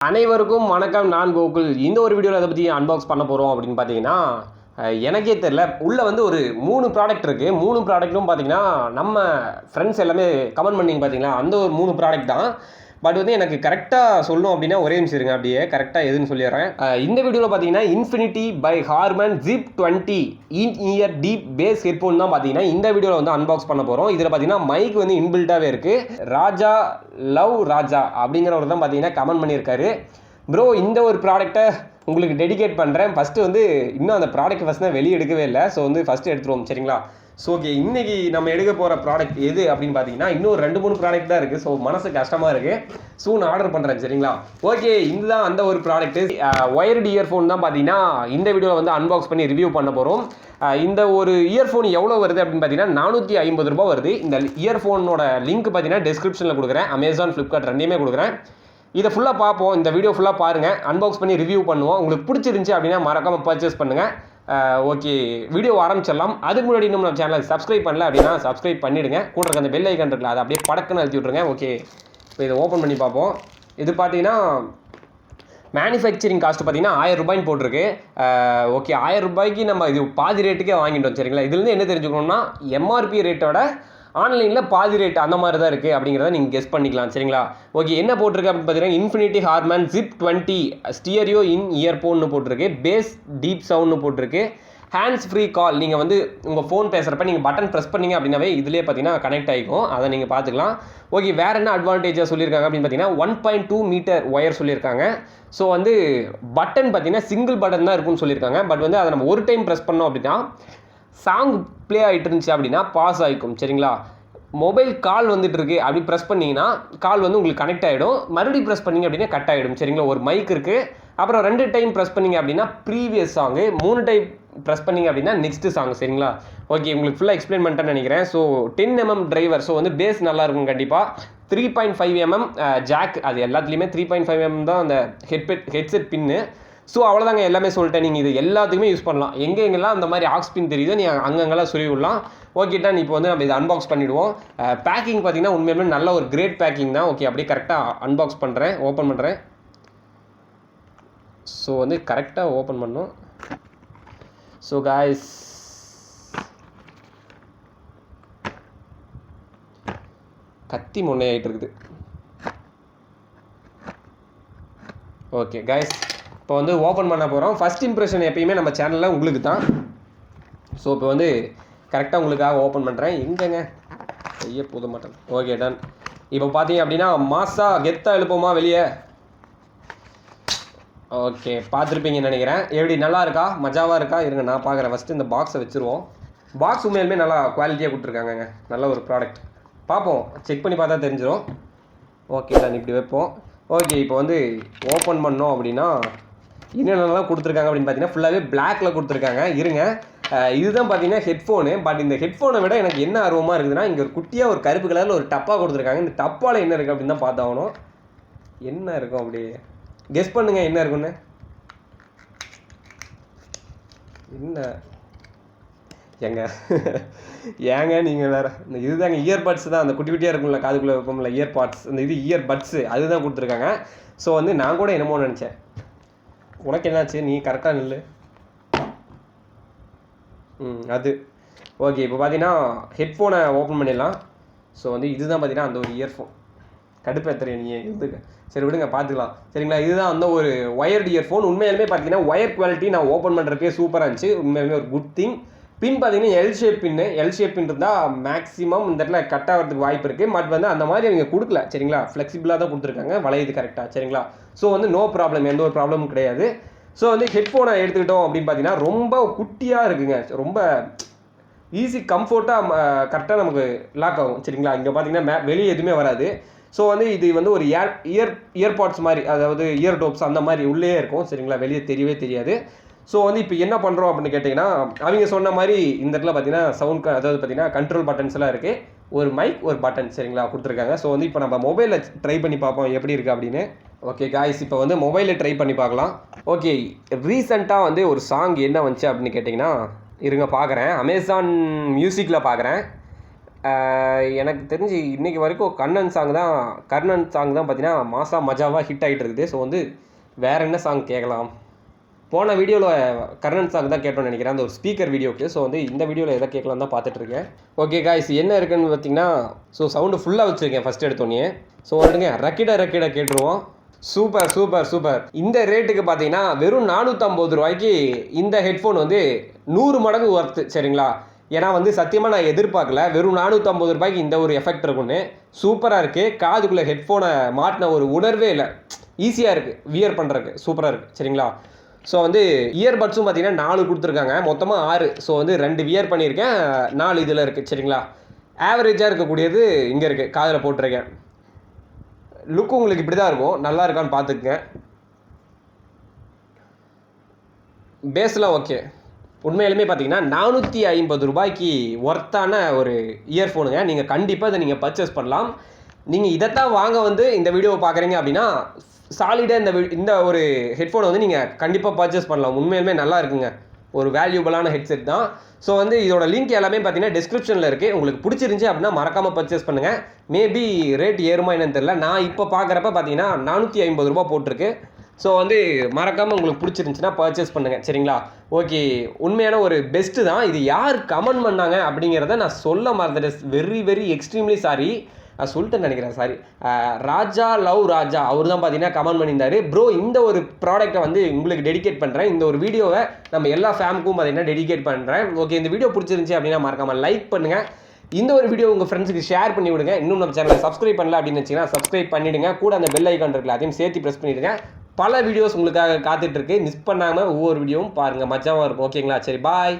அனைவருக்கும் வணக்கம். நான் கோகுல். இந்த ஒரு வீடியோவில் அதை பற்றி அன்பாக்ஸ் பண்ண போகிறோம் அப்படின்னு பார்த்தீங்கன்னா, எனக்கே தெரில. உள்ளே வந்து ஒரு 3 ப்ராடக்ட் இருக்குது. 3 ப்ராடக்ட்டும் பார்த்தீங்கன்னா நம்ம ஃப்ரெண்ட்ஸ் எல்லாமே கமெண்ட் பண்ணிங்க பார்த்தீங்களா, அந்த ஒரு 3 ப்ராடக்ட் தான். பட் வந்து எனக்கு கரெக்டாக சொல்லணும் அப்படின்னா ஒரே நிமிஷம் இருங்க, அப்படியே கரெக்டாக எதுன்னு சொல்லிடுறேன். இந்த வீடியோவில் பார்த்தீங்கன்னா Infinity by Harman Zip 20 in ear deep bass headphone தான் பார்த்தீங்கன்னா இந்த வீடியோவில் வந்து அன்பாக்ஸ் பண்ண போகிறோம். இதில் பார்த்தீங்கன்னா மைக் வந்து இன்பில்ட்டாகவே இருக்குது. ராஜா லவ் ராஜா அப்படிங்கிறவர் தான் பார்த்தீங்கன்னா கமெண்ட் பண்ணியிருக்காரு. ப்ரோ, இந்த ஒரு ப்ராடக்ட்டை உங்களுக்கு டெடிகேட் பண்ணுறேன். ஃபஸ்ட்டு வந்து இன்னும் அந்த ப்ராடக்ட் ஃபஸ்ட் தான் வெளியே எடுக்கவே இல்லை. ஸோ வந்து ஃபஸ்ட்டு எடுத்துருவோம், சரிங்களா? ஸோ ஓகே, இன்றைக்கி நம்ம எடுக்க போகிற ப்ராடக்ட் எது அப்படின்னு பார்த்தீங்கன்னா இன்னும் 2-3 ப்ராடக்ட் தான் இருக்குது. ஸோ மனசு கஷ்டமாக இருக்குது. சூன் ஆர்டர் பண்ணுறேன், சரிங்களா? ஓகே, இதுதான் அந்த ஒரு ப்ராடக்ட்டு. ஒயர்டு இயர்ஃபோன் தான் பார்த்தீங்கன்னா இந்த வீடியோவில் வந்து அன்பாக்ஸ் பண்ணி ரிவ்யூ பண்ண போகிறோம். இந்த ஒரு இயர்ஃபோன் எவ்வளோ வருது அப்படின்னு பார்த்தீங்கன்னா 450 ரூபா வருது. இந்த இயர்ஃபோனோட லிங்க் பார்த்தீங்கன்னா டிஸ்கிரிப்ஷனில் கொடுக்குறேன். அமேசான், ஃப்ளிப்கார்ட் ரெண்டையுமே கொடுக்குறேன். இதை ஃபுல்லாக பார்ப்போம். இந்த வீடியோ ஃபுல்லாக பாருங்கள், அன்பாக்ஸ் பண்ணி ரிவ்யூ பண்ணுவோம். உங்களுக்கு பிடிச்சிருந்துச்சி அப்படின்னா மறக்காமல் பர்ச்சேஸ் பண்ணுங்கள். ஓகே, வீடியோ ஆரம்பிச்சிடலாம். அதுக்கு முன்னாடி இன்னும் நம்ம சேனலை சப்ஸ்கிரைப் பண்ணல அப்படின்னா சப்ஸ்கிரைப் பண்ணிவிடுங்க. கூட இருக்க அந்த பெல் ஐக்கன் இருக்குல்ல, அதை அப்படியே படக்குன்னு அழுத்தி விட்ருங்க. ஓகே, இப்போ இதை ஓப்பன் பண்ணி பார்ப்போம். இது பார்த்தீங்கன்னா மேனுஃபேக்சரிங் காஸ்ட் பார்த்தீங்கன்னா 1000 ரூபாய்ன்னு போட்டிருக்கு. ஓகே, 1000 ரூபாய்க்கு நம்ம இது பாதி ரேட்டுக்கே வாங்கிட்டோம், சரிங்களா? இதுலேருந்து என்ன தெரிஞ்சுக்கணும்னா எம்ஆர்பி ரேட்டோட ஆன்லைனில் பாதி ரேட் அந்த மாதிரி தான் இருக்குது அப்படிங்கிறத நீங்கள் கெஸ் பண்ணிக்கலாம், சரிங்களா? ஓகே, என்ன போட்டிருக்கு அப்படின்னு பார்த்தீங்கன்னா இன்ஃபினிட்டி ஹார்மன் ஜிப் 20 ஸ்டியரியோ இன் இயர்ஃபோன்னு போட்டிருக்கு. பேஸ் டீப் சவுண்ட்னு போட்டிருக்கு. ஹேண்ட்ஸ் ஃப்ரீ கால். நீங்கள் வந்து உங்கள் ஃபோன் பேசுகிறப்ப நீங்கள் பட்டன் ப்ரெஸ் பண்ணிங்க அப்படின்னாவே இதிலே பார்த்தீங்கன்னா கனெக்ட் ஆகிக்கும். அதை நீங்கள் பார்த்துக்கலாம். ஓகே, வேறு என்ன அட்வான்டேஜாக சொல்லியிருக்காங்க அப்படின்னு பார்த்தீங்கன்னா 1.2 மீட்டர் ஒயர் சொல்லியிருக்காங்க. ஸோ வந்து பட்டன் பார்த்தீங்கன்னா சிங்கிள் பட்டன் தான் இருக்குன்னு சொல்லியிருக்காங்க. பட் வந்து அதை நம்ம ஒரு டைம் ப்ரெஸ் பண்ணோம் அப்படின்னா சாங் ப்ளே ஆகிட்டு இருந்துச்சு அப்படின்னா பாஸ் ஆகிக்கும், சரிங்களா? மொபைல் கால் வந்துட்டு இருக்கு அப்படி ப்ரெஸ் பண்ணிங்கன்னா கால் வந்து உங்களுக்கு கனெக்ட் ஆகிடும். மறுபடியும் ப்ரெஸ் பண்ணிங்க அப்படின்னா கட் ஆகிடும், சரிங்களா? ஒரு மைக் இருக்குது. அப்புறம் 2 டைம் ப்ரெஸ் பண்ணிங்க அப்படின்னா ப்ரீவியஸ் சாங்கு, 3 டைம் ப்ரெஸ் பண்ணிங்க அப்படின்னா நெக்ஸ்ட்டு சாங், சரிங்களா? ஓகே, உங்களுக்கு ஃபுல்லாக எக்ஸ்பிளைன் பண்ணிட்டேன்னு நினைக்கிறேன். So 10mm driver. ஸோ வந்து பேஸ் நல்லாயிருக்கும் கண்டிப்பாக. 3.5mm jack. அது எல்லாத்துலேயுமே 3.5mm தான் அந்த ஹெட்செட் பின்னு. ஸோ அவ்வளோதாங்க, எல்லாமே சொல்லிட்டேன். நீங்கள் இது எல்லாத்துக்குமே யூஸ் பண்ணலாம். எங்கெங்கெல்லாம் அந்த மாதிரி ஆக்ஸ் பின் தெரியுதோ நீங்கள் அங்கங்கெல்லாம் சொல்லி விடலாம். ஓகே டன், இப்போ வந்து நம்ம இதை அன்பாக்ஸ் பண்ணிவிடுவோம். பேக்கிங் பார்த்தீங்கன்னா உண்மையுமே நல்ல ஒரு கிரேட் பேக்கிங் தான். ஓகே, அப்படியே கரெக்டாக அன்பாக்ஸ் பண்ணுறேன், ஓப்பன் பண்ணுறேன். ஸோ வந்து கரெக்டாக ஓப்பன் பண்ணோம். ஸோ காய்ஸ், கத்தி முன்னே ஆகிட்டு இருக்குது. ஓகே காய்ஸ், இப்போ வந்து ஓப்பன் பண்ண போகிறோம். ஃபஸ்ட் இம்ப்ரெஷன் எப்பயுமே நம்ம சேனலில் உங்களுக்கு தான். ஸோ இப்போ வந்து கரெக்டாக உங்களுக்காக ஓப்பன் பண்ணுறேன். எங்கேங்க செய்ய போத மாட்டேன். Okay done. இப்போ பார்த்தீங்க அப்படின்னா மாசாக கெத்தாக எழுப்போமா வெளியே? ஓகே, பார்த்துருப்பீங்கன்னு நினைக்கிறேன். எப்படி நல்லா இருக்கா, மஜாவாக இருக்கா? இருங்க நான் பார்க்குறேன். ஃபஸ்ட்டு இந்த பாக்ஸை வச்சுருவோம். பாக்ஸ் உண்மையிலுமே நல்லா குவாலிட்டியாக கொடுத்துருக்காங்கங்க. நல்ல ஒரு ப்ராடக்ட். பார்ப்போம், செக் பண்ணி பார்த்தா தெரிஞ்சிடும். ஓகே டன், இப்படி வைப்போம். ஓகே, இப்போ வந்து ஓப்பன் பண்ணோம் அப்படின்னா என்னென்னலாம் கொடுத்துருக்காங்க அப்படின்னு பார்த்தீங்கன்னா ஃபுல்லாகவே பிளாக்ல கொடுத்துருக்காங்க. இருங்க, இதுதான் பார்த்தீங்கன்னா ஹெட்ஃபோனு. பட் இந்த ஹெட்ஃபோனை விட எனக்கு என்ன ஆர்வமாக இருக்குதுன்னா இங்கே ஒரு குட்டியாக ஒரு கருப்பு கலரில் ஒரு டப்பா கொடுத்துருக்காங்க. இந்த டப்பாவில் என்ன இருக்குது அப்படின்னு தான் பார்த்தாகணும். என்ன இருக்கும் அப்படி கெஸ் பண்ணுங்கள், என்ன இருக்குன்னு? என்ன ஏங்க நீங்கள் வேறு இந்த இதுதாங்க இயர்பட்ஸ் தான். அந்த குட்டி குட்டியாக இருக்கும்ல, காதுக்குள்ளே வைப்போம்ல இயர்பாட்ஸ், அந்த இது இயர்பட்ஸு அதுதான் கொடுத்துருக்காங்க. ஸோ வந்து நான் கூட என்னமோ நினச்சேன். உனக்கு என்னாச்சு? நீ கரெக்டாக நில்லு. அது ஓகே. இப்போ பார்த்தீங்கன்னா ஹெட்ஃபோனை ஓப்பன் பண்ணிடலாம். ஸோ வந்து இதுதான் பார்த்தீங்கன்னா அந்த ஒரு இயர்ஃபோன். கடுப்பேற்றுறிய நீ இதுக்கு, சரி விடுங்க பார்த்துக்கலாம், சரிங்களா? இதுதான் அந்த ஒரு ஒயர்டு இயர்ஃபோன். உண்மையிலுமே பார்த்தீங்கன்னா ஒயர் குவாலிட்டி நான் ஓப்பன் பண்ணுறதுக்கே சூப்பராக இருந்துச்சு. உண்மையிலுமே ஒரு குட் திங். பின் பார்த்தீங்கன்னா எல் ஷேப் பின் இருந்தால் மேக்ஸிமம் இந்த இடத்துல கட் ஆகிறதுக்கு வாய்ப்பு இருக்குது. பட் வந்து அந்த மாதிரி அவங்க கொடுக்கல, சரிங்களா? ஃப்ளெக்சிபிளாக தான் கொடுத்துருக்காங்க, வளையுது கரெக்டாக, சரிங்களா? ஸோ வந்து நோ ப்ராப்ளம், எந்த ஒரு ப்ராப்ளமும் கிடையாது. ஸோ வந்து ஹெட்ஃபோனை எடுத்துக்கிட்டோம் அப்படின்னு பார்த்தீங்கன்னா ரொம்ப குட்டியாக இருக்குங்க. ரொம்ப ஈஸி கம்ஃபர்ட்டாக கரெக்டாக நமக்கு லாக் ஆகும், சரிங்களா? இங்கே பார்த்தீங்கன்னா வெளியே எதுவுமே வராது. ஸோ வந்து இது வந்து ஒரு இயர்பாட்ஸ் மாதிரி, அதாவது இயர் டோப்ஸ் அந்த மாதிரி உள்ளே இருக்கும், சரிங்களா? வெளியே தெரியவே தெரியாது. ஸோ வந்து இப்போ என்ன பண்ணுறோம் அப்படின்னு கேட்டிங்கன்னா அவங்க சொன்ன மாதிரி இந்த இடத்துல பார்த்தீங்கன்னா சவுண்ட், அதாவது பார்த்தீங்கன்னா கண்ட்ரோல் பட்டன்ஸ் எல்லாம் இருக்குது. ஒரு மைக், ஒரு பட்டன், சரிங்களா, கொடுத்துருக்காங்க. ஸோ வந்து இப்போ நம்ம மொபைலில் ட்ரை பண்ணி பார்ப்போம் எப்படி இருக்குது அப்படின்னு. ஓகே காய்ஸ், இப்போ வந்து மொபைலில் ட்ரை பண்ணி பார்க்கலாம். ஓகே, ரீசெண்டாக வந்து ஒரு சாங் என்ன வந்துச்சு அப்படின்னு கேட்டிங்கன்னா இருங்க பார்க்குறேன். அமேசான் மியூசிக்கில் பார்க்குறேன். எனக்கு தெரிஞ்சு இன்றைக்கி வரைக்கும் கர்ணன் சாங் தான் பார்த்தீங்கன்னா மாசா மஜாவாக ஹிட் ஆகிட்டு இருக்குது. ஸோ வந்து வேறு என்ன சாங் கேட்கலாம்? போன வீடியோவில் கர்ணன் சாங் தான் கேட்டோன்னு நினைக்கிறேன், அந்த ஒரு ஸ்பீக்கர் வீடியோக்கு. ஸோ வந்து இந்த வீடியோவில் எதை கேட்கலாம் தான் பார்த்துட்ருக்கேன். ஓகே காய்ஸ், என்ன இருக்குன்னு பார்த்தீங்கன்னா, ஸோ சவுண்டு ஃபுல்லாக வச்சுருக்கேன் ஃபஸ்ட் எடுத்தோன்னே. ஸோ வந்துங்க ரக்கிட கேட்டுருவோம். சூப்பர். இந்த ரேட்டுக்கு பார்த்தீங்கன்னா வெறும் 450 ரூபாய்க்கு இந்த ஹெட்ஃபோன் வந்து 100 மடங்கு ஒர்த்து. சரிங்களா? ஏன்னா வந்து சத்தியமாக நான் எதிர்பார்க்கல, வெறும் 450 ரூபாய்க்கு இந்த ஒரு எஃபெக்ட் இருக்குன்னு. சூப்பராக இருக்குது. காதுக்குள்ளே ஹெட்ஃபோனை மாட்டின ஒரு உணர்வே இல்லை. ஈஸியாக இருக்குது வியர் பண்ணுறதுக்கு, சூப்பராக இருக்குது. சரிங்களா? ஸோ வந்து இயர்பட்ஸும் பார்த்தீங்கன்னா 4 கொடுத்துருக்காங்க, மொத்தமாக 6. ஸோ வந்து 2 வியர் பண்ணியிருக்கேன், 4 இதில் இருக்குது. சரிங்களா? ஆவரேஜாக இருக்கக்கூடியது இங்கே இருக்குது, காதில் போட்டிருக்கேன். லுக்கு உங்களுக்கு இப்படி தான் இருக்கும், நல்லா இருக்கான்னு பார்த்துக்குங்க. பேஸ்லாம் ஓகே. உண்மையிலுமே பார்த்தீங்கன்னா 450 ரூபாய்க்கு ஒர்த்தான ஒரு இயர்ஃபோனுங்க. நீங்கள் கண்டிப்பாக இதை நீங்கள் பர்ச்சேஸ் பண்ணலாம். நீங்கள் இதைத்தான் வாங்க வந்து இந்த வீடியோவை பார்க்குறீங்க அப்படின்னா சாலிடாக இந்த ஒரு ஹெட்ஃபோனை வந்து நீங்கள் கண்டிப்பாக பர்ச்சேஸ் பண்ணலாம். உண்மையிலுமே நல்லா இருக்குங்க, ஒரு வேல்யூபிளான ஹெட்செட் தான். ஸோ வந்து இதோட லிங்க் எல்லாமே பார்த்தீங்கன்னா டிஸ்கிரிப்ஷனில் இருக்குது. உங்களுக்கு பிடிச்சிருந்துச்சி அப்படின்னா மறக்காமல் பர்ச்சேஸ் பண்ணுங்கள். மேபி ரேட் ஏறுமா என்னன்னு தெரியல. நான் இப்போ பார்க்குறப்ப பார்த்தீங்கன்னா 450 ரூபா போட்டிருக்கு. ஸோ வந்து மறக்காமல் உங்களுக்கு பிடிச்சிருந்துச்சின்னா பர்ச்சேஸ் பண்ணுங்கள். சரிங்களா? ஓகே, உண்மையான ஒரு பெஸ்ட்டு தான். இது யார் கமெண்ட் பண்ணாங்க அப்படிங்கிறத நான் சொல்ல மறந்துட்டேன். Very extremely sorry. நான் சொல்லிட்டேன்னு நினைக்கிறேன், சாரி. ராஜா அவர் தான் பார்த்தீங்கன்னா கமெண்ட் பண்ணியிருந்தாரு. ப்ரோ, இந்த ஒரு ப்ராடக்ட்டை வந்து உங்களுக்கு டெடிகேட் பண்ணுறேன். இந்த ஒரு வீடியோவை நம்ம எல்லா ஃபேமுக்கும் பார்த்தீங்கன்னா டெடிகேட் பண்ணுறேன். ஓகே, இந்த வீடியோ பிடிச்சிருந்துச்சி அப்படின்னா மறக்காமல் லைக் பண்ணுங்கள். இந்த ஒரு வீடியோ உங்கள் ஃப்ரெண்ட்ஸுக்கு ஷேர் பண்ணி விடுங்க. இன்னும் நம்ம சேனலை சப்ஸ்கிரைப் பண்ணல அப்படின்னு வச்சிங்கன்னா சப்ஸ்கிரைப் பண்ணிவிடுங்க. கூட அந்த பெல் ஐக்கான் இருக்குல்ல, அதையும் சேர்த்து ப்ரெஸ் பண்ணிவிடுங்க. பல வீடியோஸ் உங்களுக்காக காத்துட்ருக்கு. மிஸ் பண்ணாமல் ஒவ்வொரு வீடியோவும் பாருங்கள், மஜாவாக இருக்கும். ஓகேங்களா? சரி, பாய்.